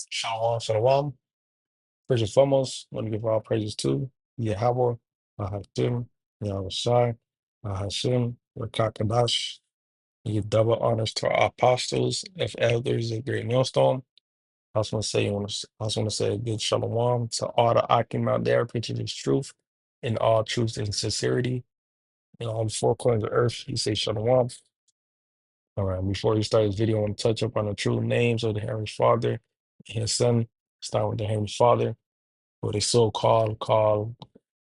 Shalom, shalom. First and foremost, I want to give all praises to Yahweh, Hashem, Yahweh Shai, Hashem, Rakakadash. Give double honors to our apostles, if elders, a great millstone. I also want to say a good shalom to all the Akim out there preaching this truth in all truth and sincerity in all the four corners of earth. You say shalom. All right, before we start this video, I want to touch up on the true names of the Heavenly Father and His Son. Start with the Heavenly Father, or they called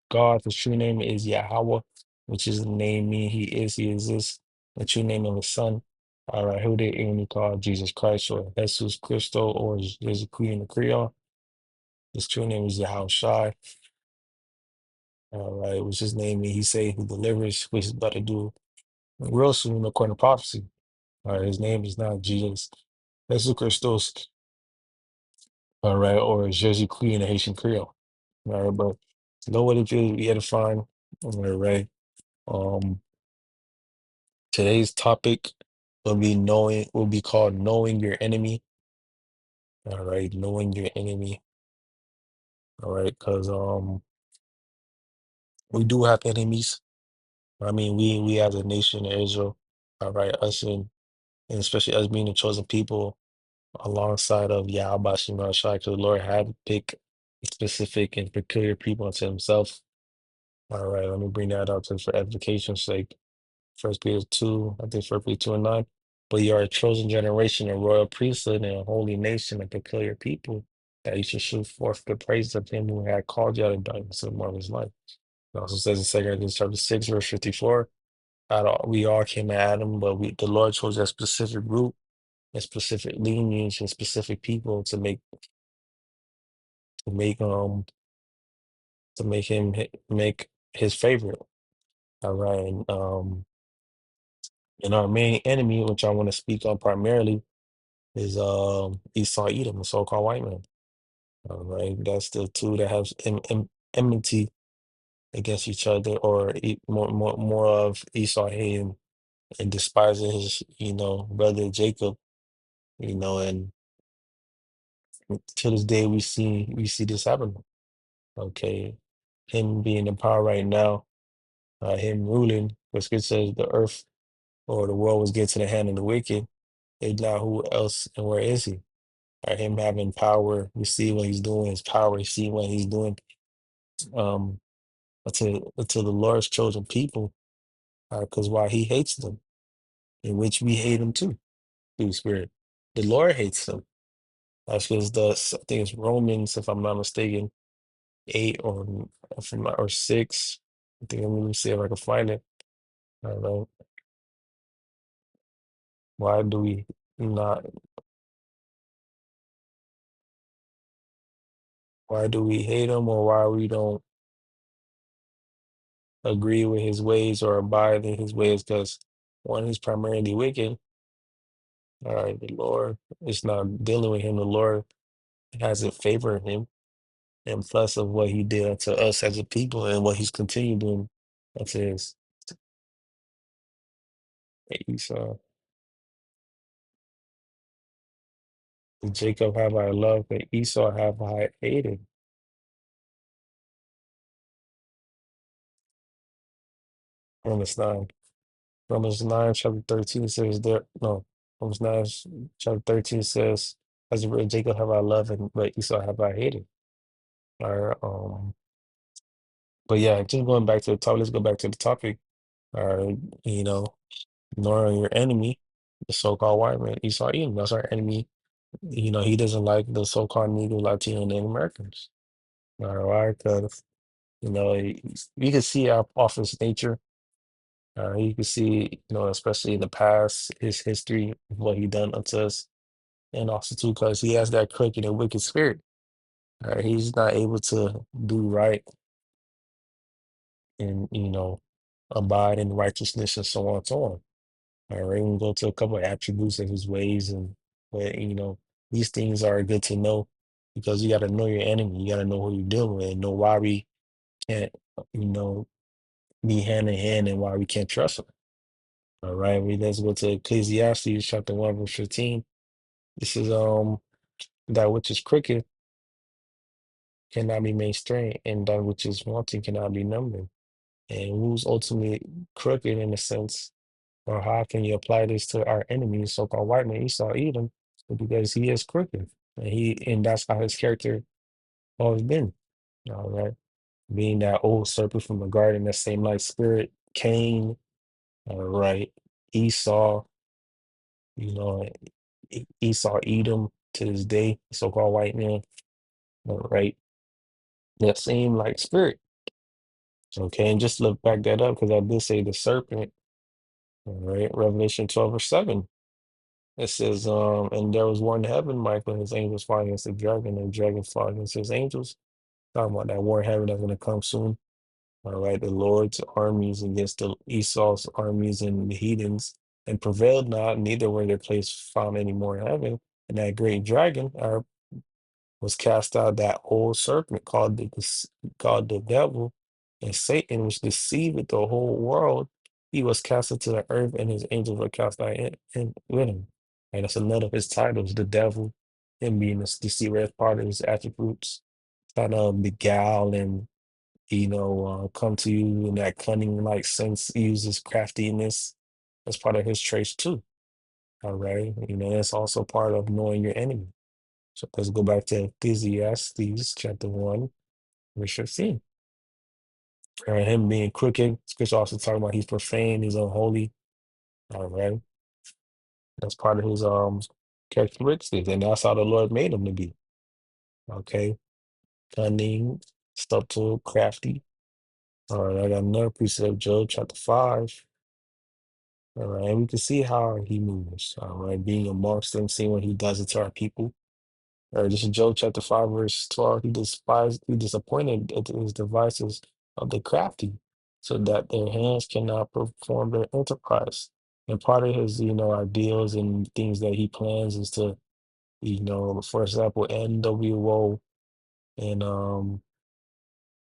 God. His true name is Yahweh, which is the name mean he exists. The true name of His Son. All right, who they even call Jesus Christ or Jesus Christo or Jesus Queen in the Creole. His true name is Yahweh Shai. All right, which his name mean he say who delivers, which is about to do real soon according to prophecy. All right, his name is not Jesus. Jesus Christos. All right, or Jersey Queen in the Haitian Creole. All right, but know what it feels to be edifying. All right. Um, Today's topic will be called knowing your enemy. All right, knowing your enemy. All right, because we do have enemies. I mean, we as a nation of Israel, all right, and especially us being the chosen people alongside of Yahweh Shema Shai, because the Lord had to pick specific and peculiar people unto himself. All right, let me bring that out to for edification's sake. First Peter 2, I think First Peter 2 and 9. But you are a chosen generation, a royal priesthood, and a holy nation, a peculiar people, that you should show forth the praise of him who had called you out of darkness and marvelous light. It also says in 2 Corinthians chapter 6, verse 54, we all came to Adam, but the Lord chose a specific group, a specific lineage, and specific people to make um make his favorite. All right. And our main enemy, which I want to speak on primarily, is Esau Edom, the so-called white man. All right, that's the two that have enmity against each other, or more of Esau hating and despising his, brother Jacob, and to this day we see this happen. Okay, him being in power right now, him ruling, because it says the earth or the world was given to the hand of the wicked. If not, who else and where is he? Him having power, we see what he's doing, his power, we see what he's doing um until the Lord's chosen people, because why he hates them, in which we hate him too, through the Spirit. The Lord hates them. That's because I think it's Romans, if I'm not mistaken, 8 or 6. I think, let me see if I can find it. I don't know. Why do we not, why do we hate him, or why we don't agree with his ways or abide in his ways? Because one is primarily wicked. All right, the Lord is not dealing with him. The Lord hasn't favored him, and plus of what he did unto us as a people and what he's continued doing unto his Esau. Jacob have I loved, but Esau have I hated. Romans 9. Romans 9, chapter 13 says there, no, Romans 9, chapter 13 says, as a word, Jacob have I loved, but Esau have I hated. All right, but yeah, just going back to the topic, let's go back to the topic. All right, knowing your enemy, the so-called white man, Esau Edom, that's our enemy. He doesn't like the so-called Negro, Latino, and Native Americans. All right, because you can see off his nature. You can see, especially in the past, his history, of what he done unto us, and also too, because he has that crooked and wicked spirit. All right, he's not able to do right and abide in righteousness and so on and so on. All right, we can go to a couple of attributes of his ways, and where these things are good to know, because you got to know your enemy. You got to know who you're dealing with, and know why we can't, you know, be hand in hand, and why we can't trust him. All right, let's go to Ecclesiastes chapter 1 verse 15. This is that which is crooked cannot be made straight, and that which is wanting cannot be numbered. And who's ultimately crooked in a sense, or how can you apply this to our enemy, so-called white man Esau, Edom, because he is crooked, and that's how his character always been. All right, being that old serpent from the garden, that same like spirit, Cain. All right, Esau. You know, Esau, Edom to this day, so-called white man. All right, that same like spirit. Okay, and just look back that up because I did say the serpent. All right, Revelation 12 or 7. It says, and there was war in heaven, Michael and his angels fought against the dragon, and the dragon fought against his angels. Talking about that war in heaven that's going to come soon. All right, the Lord's armies against the Esau's armies and the heathens, and prevailed not, neither were their place found any more in heaven. And that great dragon, was cast out, that old serpent called called the devil and Satan, which deceived the whole world. He was cast into the earth, and his angels were cast out with him. And that's another of his titles, the devil, him being the deceiver as part of his attributes, trying to beguile and come to you in that cunning like sense. He uses craftiness as part of his traits too. All right, that's also part of knowing your enemy. So let's go back to Ecclesiastes chapter 1, verse 15. And him being crooked, scripture also talking about he's profane, he's unholy. All right. That's part of his characteristics, and that's how the Lord made him to be. Okay. Cunning, subtle, crafty. All right, I got another precept, Job chapter 5. All right, and we can see how he moves. All right, being amongst them, seeing what he does it to our people. This is Job chapter 5, verse 12. He disappointed at his devices of the crafty, so that their hands cannot perform their enterprise. And part of his, ideals and things that he plans is to, for example, NWO and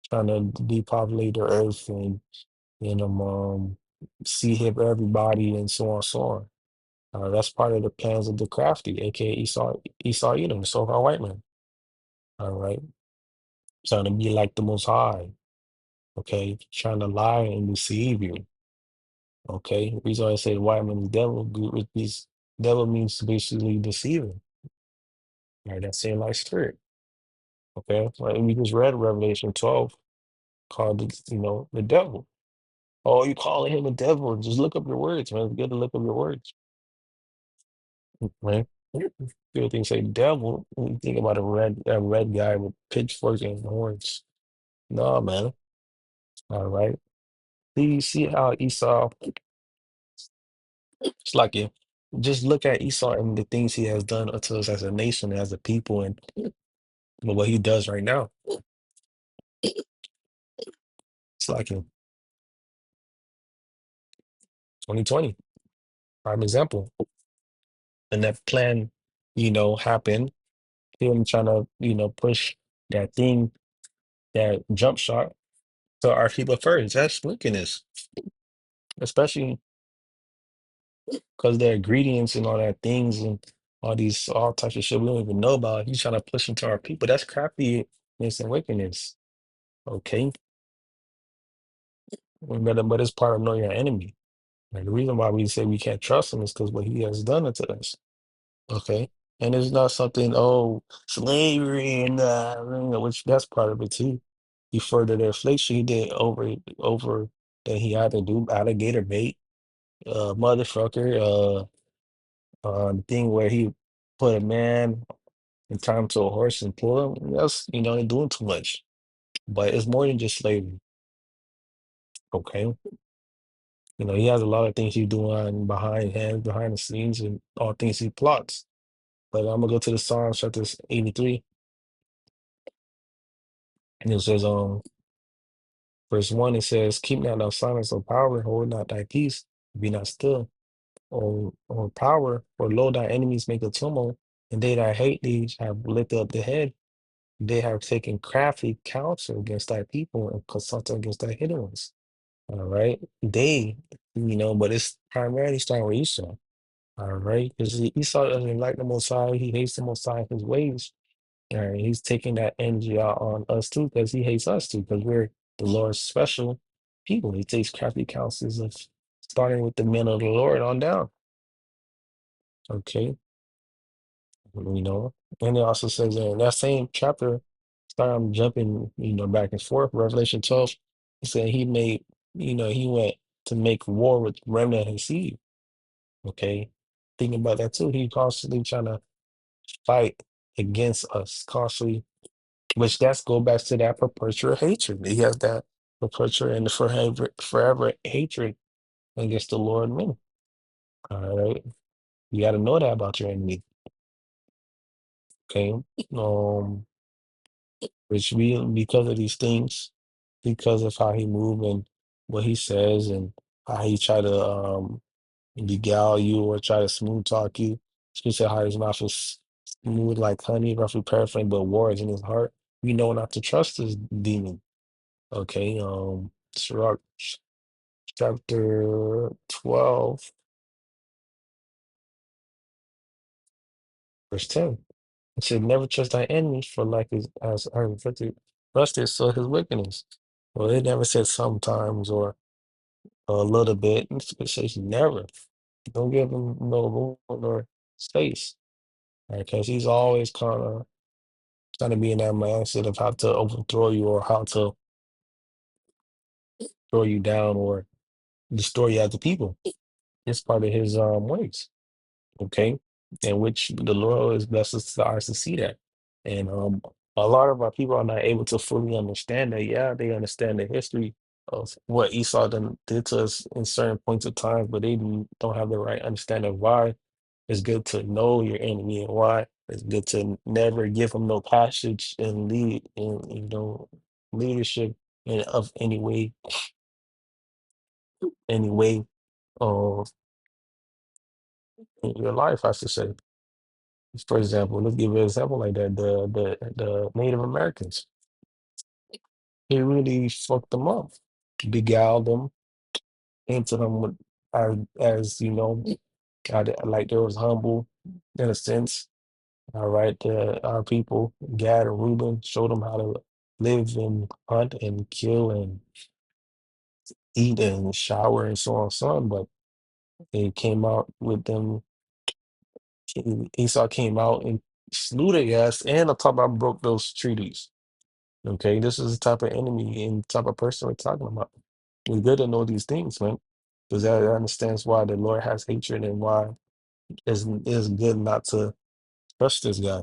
trying to depopulate the earth and see hip everybody and so on and so on. That's part of the plans of the crafty, aka Esau Edom, the so-called white man. All right. Trying to be like the Most High, okay? Trying to lie and deceive you, okay? The reason why I say the white man is devil, devil means basically deceiver, right? That same like spirit, okay? Like we just read Revelation 12, called it, the devil. Oh, you calling him a devil? Just look up your words, man. It's good to look up your words, right? People think say devil, when you think about a red guy with pitchforks and horns. No, man. All right. Do you see how Esau? It's like you just look at Esau and the things he has done to us as a nation, as a people, and what he does right now. It's like in 2020, prime example. And that plan, happened. Him trying to, push that thing, that jump shot to our people first. That's wickedness, especially because the ingredients and all that things and all types of shit we don't even know about. He's trying to push into our people. That's craftiness and wickedness. Okay. But it's part of knowing your enemy. Like the reason why we say we can't trust him is because what he has done to us. Okay. And it's not something, slavery and which that's part of it too. He furthered the affliction. He did over that he had to do alligator bait, motherfucker, the thing where he put a man and tie him to a horse and pull him. That's they're doing too much. But it's more than just slavery. Okay. He has a lot of things he's doing behind the scenes, and all things he plots. But I'm gonna go to the Psalms chapter 83, and it says, verse 1, it says, "Keep not thy silence, O power, hold not thy peace, be not still, O power, for lo, thy enemies make a tumult, and they that hate thee have lifted up the head. They have taken crafty counsel against thy people and consulted against thy hidden ones." All right, but it's primarily starting with Esau. All right, because Esau doesn't like the Most High. He hates the Most High, his ways. All right, he's taking that energy out on us too, because he hates us too, because we're the Lord's special people. He takes crafty counsels of starting with the men of the Lord on down. Okay, you know, and it also says in that same chapter, start jumping, back and forth. Revelation 12, he said he made, he went to make war with remnant and seed. Okay, thinking about that too. He constantly trying to fight against us, constantly, which that's go back to that perpetual hatred. He has that perpetual and forever hatred against the Lord and men. All right, you got to know that about your enemy. Okay, um, which we because of these things, because of how he move and what he says and how he try to beguile you or try to smooth talk you. He said how his mouth is smooth like honey, roughly paraphrasing, but war is in his heart. We know not to trust this demon. Okay, Sirach chapter 12, verse 10. It said, never trust thy enemy, for like his as I inflicted trusted, so his wickedness. Well, it never said sometimes or a little bit. It says never. Don't give him no room or space. Because he's always kind of trying to be in that mindset of how to overthrow you or how to throw you down or destroy you as a people. It's part of his ways. Okay, in which the Lord has blessed us to eyes to see that. And a lot of our people are not able to fully understand that. Yeah, they understand the history of what Esau did to us in certain points of time, but they don't have the right understanding of why. It's good to know your enemy and why. It's good to never give them no passage and lead in leadership in of any way of in your life, I should say. For example, let's give an example like that. The Native Americans, he really fucked them up, beguiled them into them with as like they was humble in a sense. All right, our people, Gad and Reuben, showed them how to live and hunt and kill and eat and shower and so on and so on. But they came out with them. Esau came out and slew their ass, and on top of broke those treaties. Okay, this is the type of enemy and type of person we're talking about. It's good to know these things, man, because that understands why the Lord has hatred and why it's good not to trust this guy.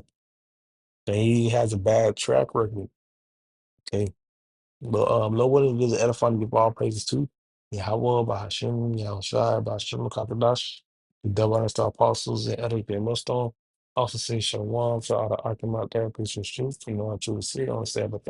And he has a bad track record. Okay, but Lord, what it is edifying to give all praises to Yahweh, Bahashim, Yahushua, Bahashim, Kakadash, the double honest to apostles and other Millstone. Also say Shalom to all the Arkham out there, preaching truth. You know, I truly see, I don't say it, but